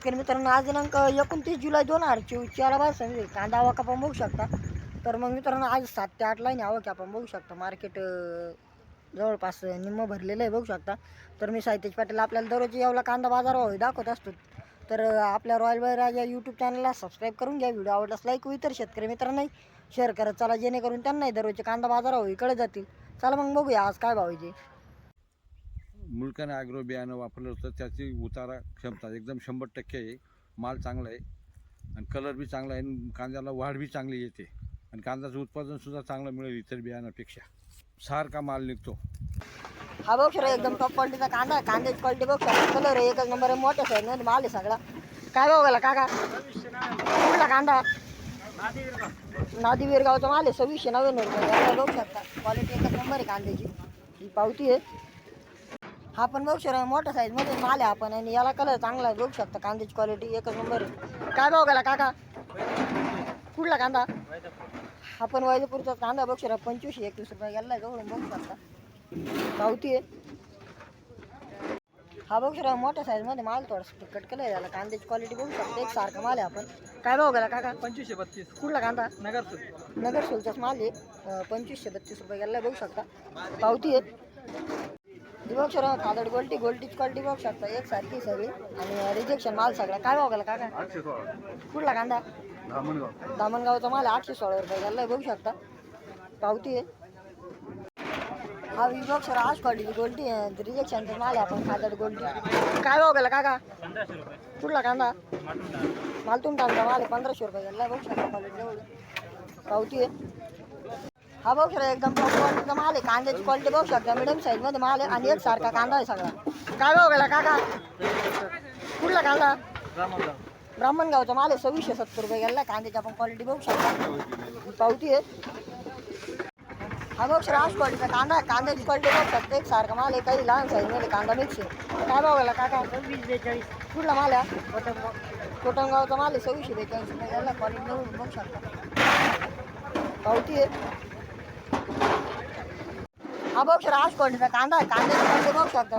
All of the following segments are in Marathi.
शेतकरी मित्रांनो, आज दिनांक 29 जुलै 2024 बार समजेल कांदा आवक आपण बघू शकता. तर मग मित्रांनो, आज 7 ते 8 लाईन आवक आपण बघू शकता. मार्केट जवळपास निम्म भरलेलं आहे बघू शकता. तर मी साहितेश पाटील आपल्याला दररोज यावला कांदा बाजार भाव दाखवत असतो. तर आपल्या रॉयल बळीराजा यूट्यूब चॅनलला सबस्क्राईब करून घ्या. व्हिडिओ आवडल्यास लाईक व इतर शेतकरी मित्रांनाही शेअर करत चला, जेणेकरून त्यांनाही दररोजचे कांदा बाजार भाव इकडे जातील. चला मग बघूया आज काय भाव आहे. मुलकान ॲग्रो बियाणं वापरलं होतं, त्याची उतारा क्षमता एकदम 100% आहे. माल चांगला आहे आणि कलर बी चांगला आहे आणि कांद्याला वाढ बी चांगली येते आणि कांद्याचं उत्पादनसुद्धा चांगलं मिळेल इतर बियाणापेक्षा. सारखा माल निघतो. हा बघ सर, एकदम टॉप क्वालिटीचा कांदा आहे. कांद्याची क्वालिटी बघ सर, कलर आहे एकच नंबर आहे. मोठ्या साईजमध्ये माल आहे सगळा. काय भाव गेला काका? कुठला कांदा? नादी वीरगावचा माल आहे. 2690 रुपये बघू शकता. क्वालिटी एकच नंबर आहे कांद्याची. ही पावती आहे. हा पण बघू शकता मोठ्या साईजमध्ये माल आहे आपण, आणि याला कलर चांगला आहे बघू शकता. कांद्याची क्वालिटी एकच नंबर आहे. काय भाव गेला काका? कुठला कांदा? हा पण वैजपूरचा कांदा बघू शकता. 25-21 रुपये गेला जवळून बघू शकता. पावती आहे. हा बघू शकता मोठ्या साईजमध्ये माल थोडासा तिखट केलं आहे. याला कांद्याची क्वालिटी बघू शकता. एक सारखा माल आहे आपण. काय भाव गेला काका? 2532. कुठला कांदा? नगर सोलचाच माल आहे. 2532 रुपये गेला बघू शकता. पावती आहे. बघू शकता कादड गोल्टीची क्वालिटी बघू शकता. एक सारखी सगळी आणि रिजेक्शन माल सगळा. काय भाव गेला काका? 816. कुठला कांदा? दामणगावचा माल आहे. 816 रुपये गेला बघू शकता. पावती आहे. हा बघ सर, आज क्वालिटी गोल्टी रिजेक्शनचा माल आहे आपण. कादड गोल्टी. काय भाव गेला काका? 1500 रुपये. कुठला कांदा? मालतून कांदा माल आहे. 1500 रुपये गेला बघू शकता. क्वालिटी जवळ पावती आहे. हा बघू शकता एकदम टॉप क्वालिटीचा माल आहे. कांद्याची क्वालिटी बघू शकता. मिडियम साईजमध्ये माल आहे आणि एक सारखा कांदा आहे सगळा. काय भाव गेला काका? कुठला कांदा? ब्राह्मणगावचा माल आहे. 2670 रुपये गेला. कांद्याची आपण क्वालिटी बघू शकता. पावती आहे. हा बघ सर, आज क्वालिटीचा कांदा आहे. कांद्याची क्वालिटी बघू शकता. एक सारखा माल आहे. काही लहान साईजमध्ये कांदा मिक्स आहे. काय भाव गेला काका? 2042. कुठला माल आहे? कोटमगावचा माल आहे. 2642 रुपये गेला. क्वालिटी जवळून बघू शकता. पावती आहे. हा बघ सर, आज क्वालिटीचा कांदा आहे. कांद्याची क्वालिटी बघू शकता.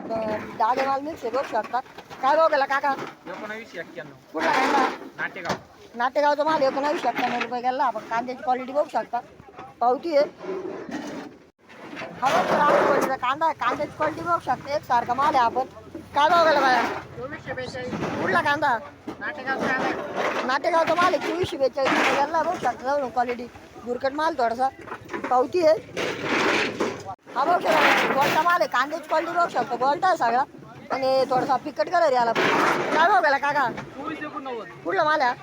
डागे माल मिक्स आहे बघू शकता. काय भाव गेला काका? 1991. कुठला कांदा? नाटेगाव. नाटेगावचा माल 1991 रुपये गेला. आपण कांद्याची क्वालिटी बघू शकता. पावती आहे. हा बघ सर, आज क्वालिटीचा कांदा आहे. कांद्याची क्वालिटी बघू शकता. एक सारखा माल आहे आपण. काय भाव गेला बाया? 2442. कुठला कांदा? नाटेगावचा कांदा. नाटेगावचा माल आहे. 2442 रुपये गेला बघू शकता. जवळून क्वालिटी बुरकट माल थोडासा. पावती आहे. हा बघ सर, गोल्टा माल आहे. कांद्याची क्वालिटी बघू शकता. गोल्टा आहे सगळा आणि थोडासा फिकट कलर याला. काय भाव गेला काका? 2489. कुठला माल आहे?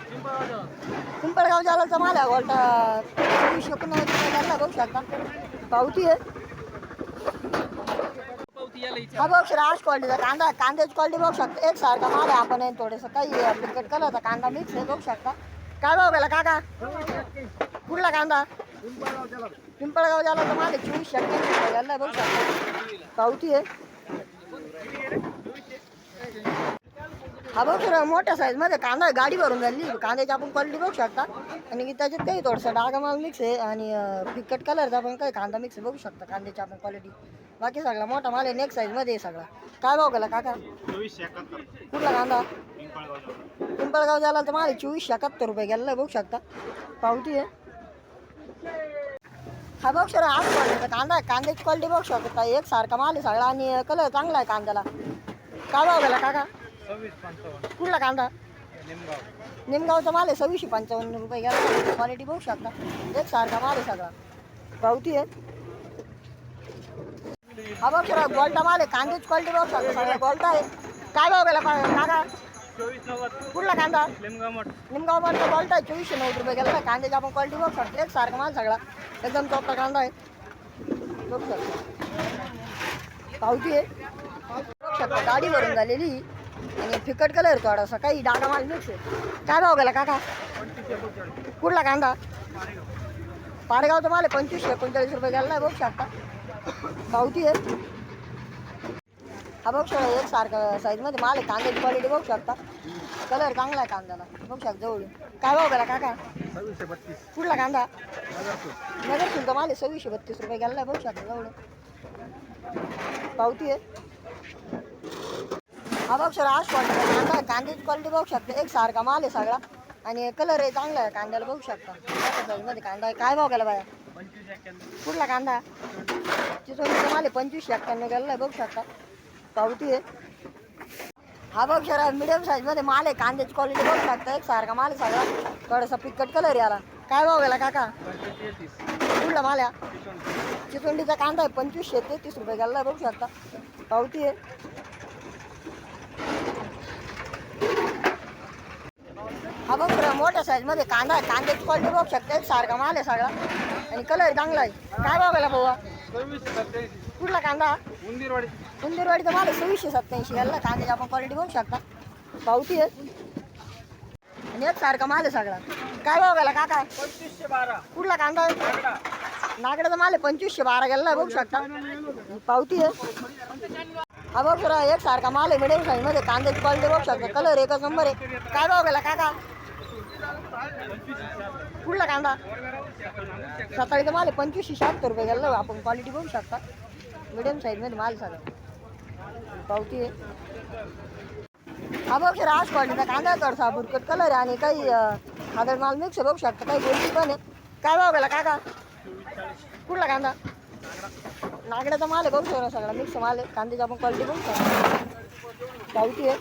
पिंपळगाव जालाचा माल आहे. गोल्टा 2489 रुपये गेला बघू शकता. पावती आहे. हा बघ सर, आज क्वालिटीचा कांदा आहे. कांद्याची क्वालिटी बघू शकता. एक सारखा माल आहे आपण. थोडंसं काही फिकट कलरचा कांदा मिक्स आहे बघू शकता. काय भाव गेला काका? कुठला कांदा? पिंपळगाव जालाचा माल आहे. 2488 रुपये गेला बघू शकता. पावती आहे. हा बघ सर, मोठ्या साईजमध्ये कांदा आहे. गाडी भरून झाली. कांद्याची आपण क्वालिटी बघू शकता आणि त्याच्यात काही थोडंसं डागा माल मिक्स आहे आणि फिकट कलरचा पण काही कांदा मिक्स आहे बघू शकता. कांद्याची आपण क्वालिटी बाकी सगळा मोठा माल आहे. नेक्स्ट साईजमध्ये आहे सगळा. काय भाव गेला काका? 2471. कुठला कांदा? पिंपळगाव जालाचा माल आहे. 2471 रुपये गेला बघू शकता. पावती आहे. हा बघ सर, आज क्वालिटीचा कांदा आहे. कांद्याची क्वालिटी बघू शकता. एक सारखा माल आहे सगळा आणि कलर चांगला आहे कांद्याला. काय भाव गेला काका? 2655. कुठला कांदा? निमगाव. निमगावचा माल आहे. 2655 रुपये गेला. क्वालिटी बघू शकता. एक सारखा माल आहे सगळा. पावती आहे. हा बघ सर, गोल्टा माल आहे. कांद्याची क्वालिटी बघू शकता. सगळा गोल्टा आहे. काय भाव गेला काका? 2490. कुठला कांदा? निमगावमध्ये गोल्टा आहे. 2490 रुपये गेला. कांद्याची आपण क्वालिटी बघू शकतो. एक सारखा माल सगळा एकदम चोपटा कांदा आहे बघू शकता. पावती आहे. बघू शकता गाडी भरून झालेली आणि फिकट कलर थोडासा काही डागा माल मिक्स आहे. काय भाव गेला काका? 2541. कुठला कांदा? पारेगावचा माल आहे. 2539 रुपये गेला बघू शकता. पावती आहे. हा बघू शकता एक सारखा साईजमध्ये माल आहे. कांद्याची क्वालिटी बघू शकता. कलर चांगला आहे कांद्याला बघू शकता जवळून. काय भाव गेला काका? 2632. कुठला कांदा? नगरसूर. नगर शुल्क माल आहे. 2632 रुपये गेला बघू शकता जवळून. पावती आहे. हा बघ सर आज क्वालिटी कांदा आहे. कांद्याची क्वालिटी बघू शकता एक सारखा माल आहे सगळा आणि कलर आहे चांगला आहे कांद्याला बघू शकता. मध्ये कांदा आहे काय भाव गेला बाया 25-91. कुठला कांदा चिचोलीचा माल आहे 25-91 गेला आहे बघू शकता पावती आहे. हा बघ सर मिडियम साईजमध्ये माल आहे कांद्याची क्वालिटी बघू शकता एक सारखा माल आहे सगळा थोडासा पिकट कलर याला काय भाव गेला काका 25-33. कुठला माल आहे चिचोली. चिचोंडीचा कांदा आहे 25-33 रुपये गेला आहे बघू शकता पावती आहे. हा बघ सर मोठ्या साईजमध्ये कांदा आहे कांद्याची क्वालिटी बघू शकता एक सारखा माल आहे सगळा आणि कलर चांगला आहे काय भाव गेला भाऊ 26-87. कुठला कांदा उंदीरवाडी. उंदीरवाडीचा माल आहे 2687 याला कांद्याची आपण क्वालिटी बघू शकता पावती आहे आणि एक सारखा माल आहे सगळा काय भाव गेला काका 2512. कुठला कांदा आहे नागडा. नागड्याचा माल आहे 2512 गेला बघू शकता पावती आहे. हा बघ सर एक सारखा माल आहे मिडियम साईजमध्ये कांद्याची क्वालिटी बघू शकता कलर एकच नंबर आहे काय भाव गेला काका कुठला कांदा सकाळीचा माल आहे 2576 रुपये गेला आपण क्वालिटी बघू शकता मिडियम साईजमध्ये माल सगळा पावती आहे. हा बघ सर आज क्वालिटीचा कांदा आहे थोडासा बुरकट कलर आहे आणि काही हादर माल मिक्स आहे बघू शकता काही गोष्टी पण आहे काय भाव गेला काका कुठला कांदा नागड्याचा माल आहे बघू शकता सगळा मिक्स माल आहे कांद्याची आपण क्वालिटी बघू शकता पावती आहे.